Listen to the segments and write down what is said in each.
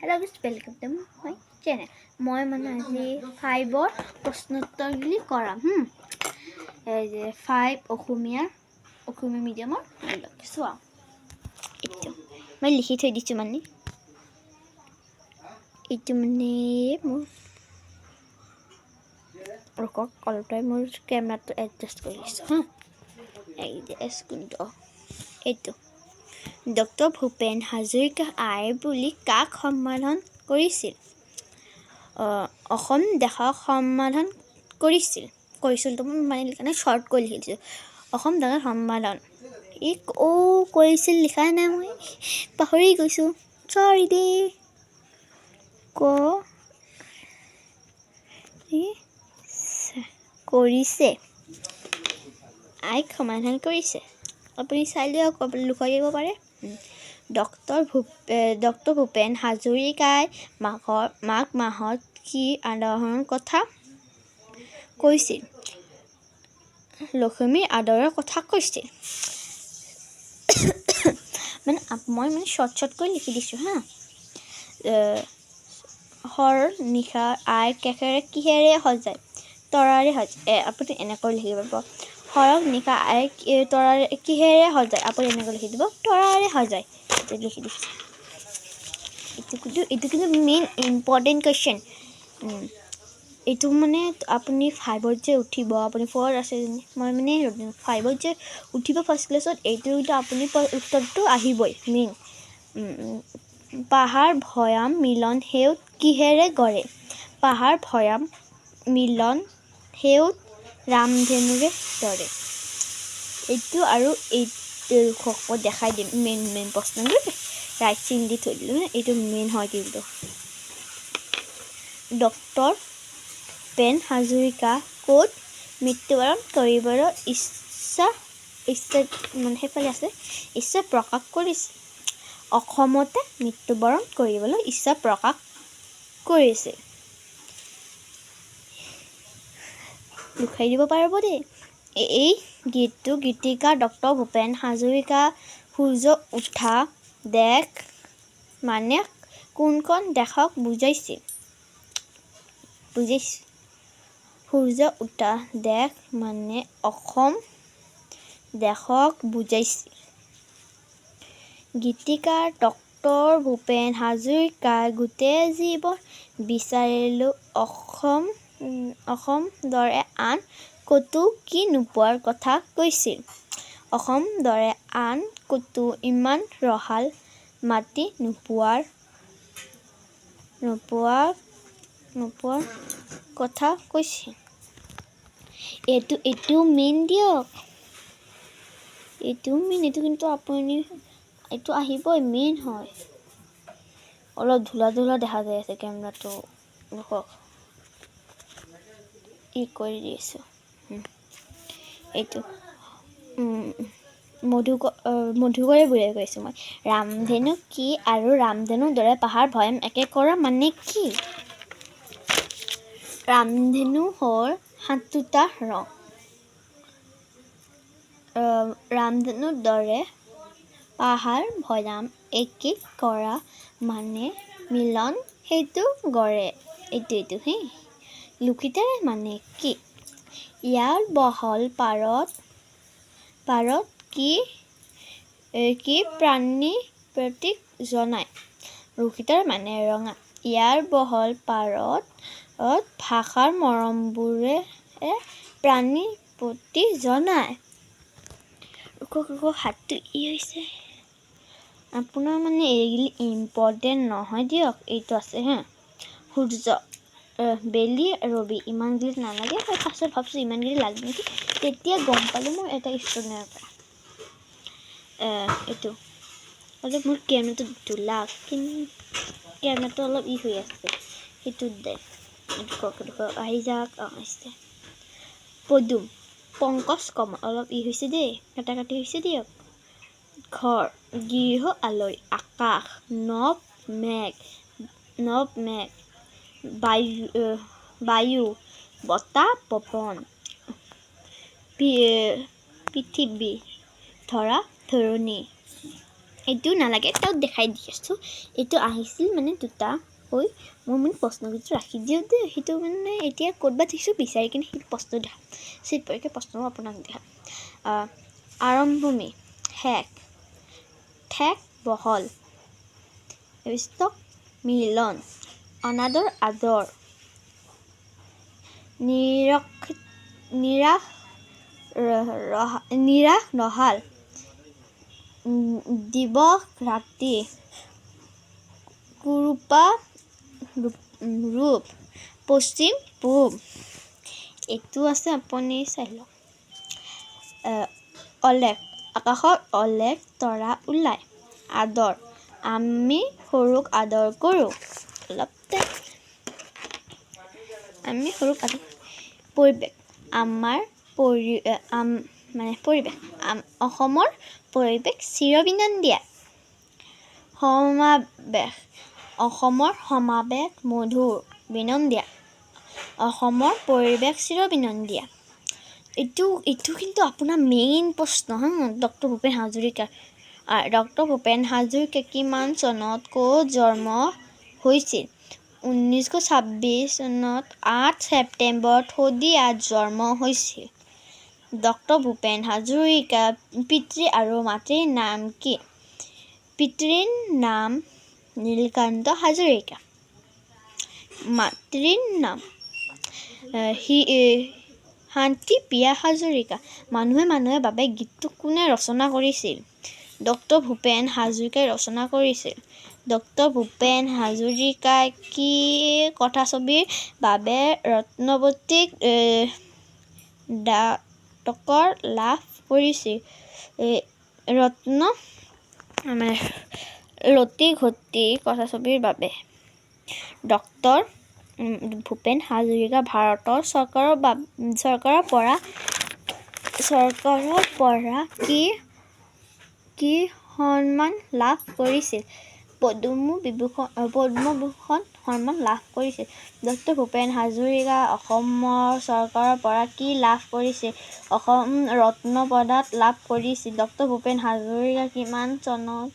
Hello guys, welcome to my channel. মই মানে আজি 5ৰ প্ৰশ্নোত্তৰগুলি কৰাম এই যে 5 অসমীয়া মিডিয়ামৰ চোৱা এইটো মই লিখি থৈ দিছোঁ মানে এইটো মানে মোৰ ৰকক অলপটাই মোৰ কেমেৰাটো এডজাষ্ট কৰি দিছোঁ এই যে এস্কুণ্টো এইটো ডক্টৰ ভূপেন হাজৰিকা আই বুলি কাক সম্বোধন কৰিছিল অসম দেশক সম্বোধন কৰিছিল তো মানে লিখা শৰ্ট কৰি লিখিছোঁ অসম দেশক সম্বোধন কৰিছিল লিখা নাই মই পাহৰি গৈছোঁ সৰি দে কৰিছে আইক সমাধান কৰিছে আপুনি চাইলেও লুকাই দিব পাৰে ডক্টৰ ভূপেন হাজৰিকাই মাঘ মাহত কি আন্দোলনৰ কথা কৈছিল লখিমীৰ আদৰৰ কথা কৈছিল মই শৰ্টকৈ লিখি দিছোঁ হৰ নিশা আই কিহেৰে সজায় তৰাৰে সজায় আপুনি এনেকৈ লিখিব পাৰিব হৰক নিশা আই তৰাৰে কিহেৰে সজায় আপুনি এনেকৈ লিখি দিব তৰাৰে সজায় লিখি দিছোঁ এইটো কিন্তু মেইন ইম্পৰ্টেণ্ট কুৱেশ্যন এইটো মানে আপুনি 5ত যে উঠিব আপুনি 4 আছে মই মানে 5ত যে উঠিব ফাৰ্ষ্ট ক্লাছত এইটো আপুনি উত্তৰটো আহিবই মেইন পাহাৰ ভৈয়াম মিলন সেউত কিহেৰে গঢ়ে পাহাৰ ভৈয়াম মিলন সেউত ৰামধেনুৰে দৰে এইটো আৰু এইটো দেখাই দিম মেইন প্ৰশ্নটো ৰাইট চিন দি থৈ দিলোঁ এইটো মেইন হয় কিন্তু ডক্টৰ ভূপেন হাজৰিকা ক'ত মৃত্যুবৰণ কৰিবলৈ ইচ্ছা মানে সেইফালে আছে ইচ্ছা প্ৰকাশ কৰিছে অসমতে মৃত্যুবৰণ কৰিবলৈ ইচ্ছা প্ৰকাশ কৰিছে লুকাই দিব পাৰিব দেই এই গীতিকাৰ ডক্টৰ ভূপেন হাজৰিকা সূৰ্য উঠা দেশ মানে কোনখন দেশক বুজাইছিল সূৰ্য উঠা দেশ মানে অসম দেশক বুজাইছিল গীতিকাৰ ডক্টৰ ভূপেন হাজৰিকাই গোটেই জীৱন বিচাৰিলেও অসম দৰে আন ক'তো কি নোপোৱাৰ কথা কৈছিল অসম দৰে আন ক'তো ইমান ৰসাল মাটি নোপোৱাৰ কথা কৈছিল এইটো মেইন দিয়ক এইটো কিন্তু আপুনি এইটো আহিবই মেইন হয় অলপ ধূলা দেখা যায় আছে কেমেৰাটো কৰি দিছোঁ এইটো মধুকৰে বুঢ়াই কৈছোঁ মই ৰামধেনু কি আৰু ৰামধেনুৰ দৰে পাহাৰ ভৈয়াম একে কৰা মানে কি ৰামধেনু হ'ল 7টা ৰং ৰামধেনুৰ দৰে পাহাৰ ভৈয়াম একে কৰা মানে মিলন সেইটো গঢ়ে এইটো লুকিতাৰে মানে কি ইয়াৰ বহল পাৰত কি প্ৰাণী প্ৰতীক জনায় লুকিতাৰ মানে ৰঙা ইয়াৰ বহল পাৰত ভাষাৰ মৰমবোৰে প্ৰাণী প্ৰতি জনায় হাতটো হৈছে আপোনাৰ মানে এইগিলি ইম্পৰ্টেণ্ট নহয় দিয়ক এইটো আছে সূৰ্য বেলি ৰবি ইমানগিলি নালাগে ফাৰ্ষ্টত ভাবছোঁ ইমানগিলি লাগে নেকি তেতিয়া গম পালোঁ মই এটা ষ্টুডেণ্টৰ পৰা এইটো অলপ মোৰ কেমেৰাটো ধূলা কিন্তু কেমেৰাটো অলপ হৈ আছে সেইটোত দে আহি যাওক আহিছে পদুম পংকজ কমল অলপ হৈছে দেই কাটি হৈছে দিয়ক ঘৰ গৃহ আলয় আকাশ নভ মেঘ বায়ু বতাহ পৱন পৃথিৱী ধৰা ধৰণী এইটো নালাগে তাক দেখাই দি আছোঁ এইটো আহিছিল মানে দুটা হৈ মই মানে প্ৰশ্নকেইটা ৰাখি দিওঁ দেই সেইটো মানে এতিয়া ক'ৰবাত দেখিছোঁ বিচাৰি কিনে সেইটো প্ৰশ্ন দেখাম চিট পৰীক্ষা প্ৰশ্নও আপোনাক দেখাম আৰম্ভণি শেষ ঠেক বহল ষ্টক মিলন অনাদৰ আদৰ নিৰাশ নহাল দিৱস ৰাতি কুৰূপা ৰূপ পশ্চিম পূব এইটো আছে আপুনি চাই লওক অলেখ আকাশৰ অলেখ তৰা ওলায় আদৰ আমি সৰুক আদৰ কৰোঁ আমি সৰুক আদৰ পৰিৱেশ আমাৰ পৰিৱেশ অসমৰ পৰিৱেশ চিৰবিনন্দীয়া সমাৱেশ অসমৰ সমাৱেশ মধুৰ বিনন্দীয়া অসমৰ পৰিৱেশ চিৰবিনন্দীয়া এইটো কিন্তু আপোনাৰ মেইন প্ৰশ্ন ডক্টৰ ভূপেন হাজৰিকা কিমান চনত ক'ত জন্ম হৈছিল 1926 চনত 8 ছেপ্টেম্বৰত শদিয়াত জন্ম হৈছিল ডক্টৰ ভূপেন হাজৰিকা পিতৃ আৰু মাতৃৰ নাম কি পিতৃৰ নাম নীলকান্ত হাজৰিকা মাতৃৰ নাম শান্তিপ্ৰিয়া হাজৰিকা মানুহে বাবে গীতটো কোনে ৰচনা কৰিছিল ডক্টৰ ভূপেন হাজৰিকাই ৰচনা কৰিছিল ডক্টৰ ভূপেন হাজৰিকাই কি কথাছবিৰ বাবে ৰত্নবঁটা পুৰস্কাৰ লাভ কৰিছিল লটি-ঘটি কথাছবিৰ বাবে ডক্টৰ ভূপেন হাজৰিকা ভাৰত চৰকাৰৰ পৰা কি সন্মান লাভ কৰিছিল পদ্মভূষণ সন্মান লাভ কৰিছিল ডক্টৰ ভূপেন হাজৰিকা অসমৰ চৰকাৰৰ পৰা কি লাভ কৰিছিল অসম ৰত্ন বঁটা লাভ কৰিছিল ডক্টৰ ভূপেন হাজৰিকা কিমান চনত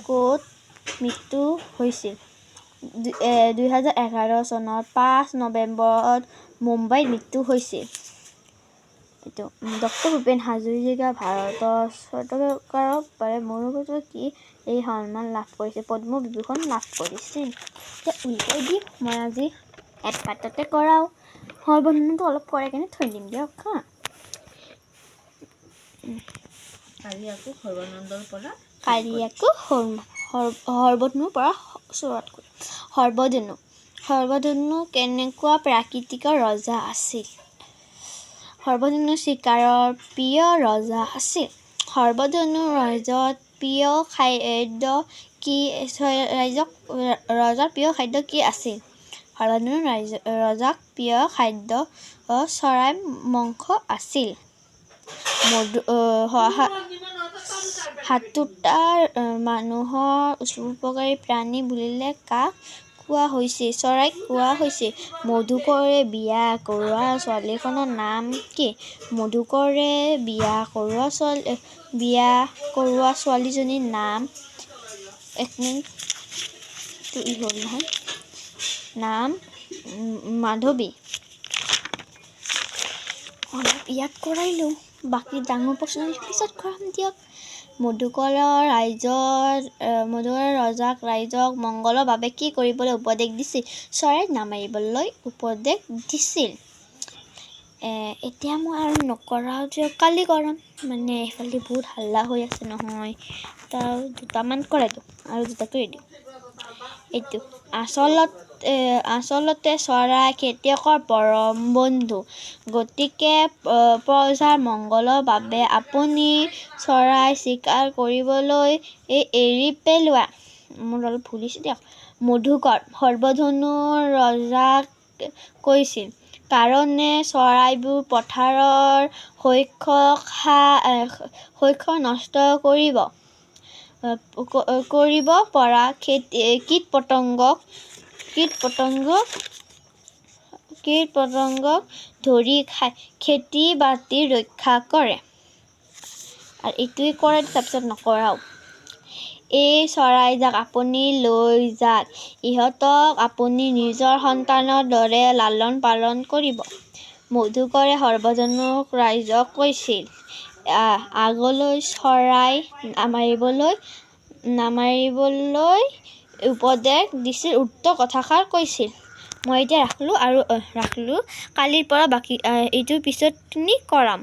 ক'ত মৃত্যু হৈছিল 2011 চনৰ 5 নৱেম্বৰত মুম্বাইত মৃত্যু হৈছিল ডক্টৰ ভূপেন হাজৰিকা ভাৰত চৰকাৰৰ পৰা মৰণোত্তৰ কি এই সন্মান লাভ কৰিছিল পদ্মবিভূষণ লাভ কৰিছিল উল্টাই দি মই আজি এপাততে কৰাও সৰ্বনিম্নটো অলপ কৰাই কিনে থৈ দিম দিয়ক কালি আকৌ সৰ্বধনুৰ পৰা চুৰত কৰিম সৰ্বধনু কেনেকুৱা প্ৰাকৃতিক ৰজা আছিল সৰ্বধনু চিকাৰৰ প্ৰিয় ৰজা আছিল সৰ্বধনু ৰাজত প্ৰিয় খাদ্য কি ৰজাৰ প্ৰিয় খাদ্য কি আছিল সৰ্বধনু ৰজাৰ প্ৰিয় খাদ্য চৰাই মাংস আছিল সাতোটা মানুহৰ উপকাৰী প্ৰাণী বুলিলে কাক কোৱা হৈছিল চৰাইক কোৱা হৈছিল মধুকৰে বিয়া কৰোৱা ছোৱালীজনীৰ নাম কি মধুকৰে বিয়া কৰোৱা ছোৱালীজনীৰ নাম নাম মাধৱী অলপ ইয়াত কৰাইলোঁ বাকী ডাঙৰ প্ৰশ্ন পিছত কৰাম দিয়ক মধুকৰৰ ৰজাক ৰাইজক মংগলৰ বাবে কি কৰিবলৈ উপদেশ দিছিল চৰাইক নামাৰিবলৈ উপদেশ দিছিল এতিয়া মই আৰু নকৰাও দিয়ক কালি কৰাম মানে এইফালে বহুত হাল্লা হৈ আছে নহয় তাৰ দুটামান কৰাই দিওঁ আৰু দুটা কৰি দিওঁ এইটো আচলতে চৰাই খেতিয়কৰ পৰম বন্ধু গতিকে প্ৰজাৰ মংগলৰ বাবে আপুনি চৰাই চিকাৰ কৰিবলৈ এৰি পেলোৱা মোৰ অলপ ভুল হৈছে দিয়ক মধুকৰ সৰ্বধনু ৰজাক কৈছিল কাৰণে চৰাইবোৰ পথাৰৰ শস্য নষ্ট কৰিব পৰা কীট পতংগক ধৰি খাই খেতি বাতি ৰক্ষা কৰে আৰু এইটোৱে কৰে তাৰপিছত নকৰাও এই চৰাইজাক আপুনি লৈ যাওক, ইহঁতক আপুনি নিজৰ সন্তানৰ দৰে লালন পালন কৰিব। মধুকৰে সৰ্বজনক ৰাইজক কৈছিল। আগলৈ চৰাই নামাৰিবলৈ উপদেশ দিছিল, উক্ত কথাষাৰ কৈছিল। মই এতিয়া ৰাখলোঁ কালিৰ পৰা বাকী এইটোৰ পিছত কৰাম।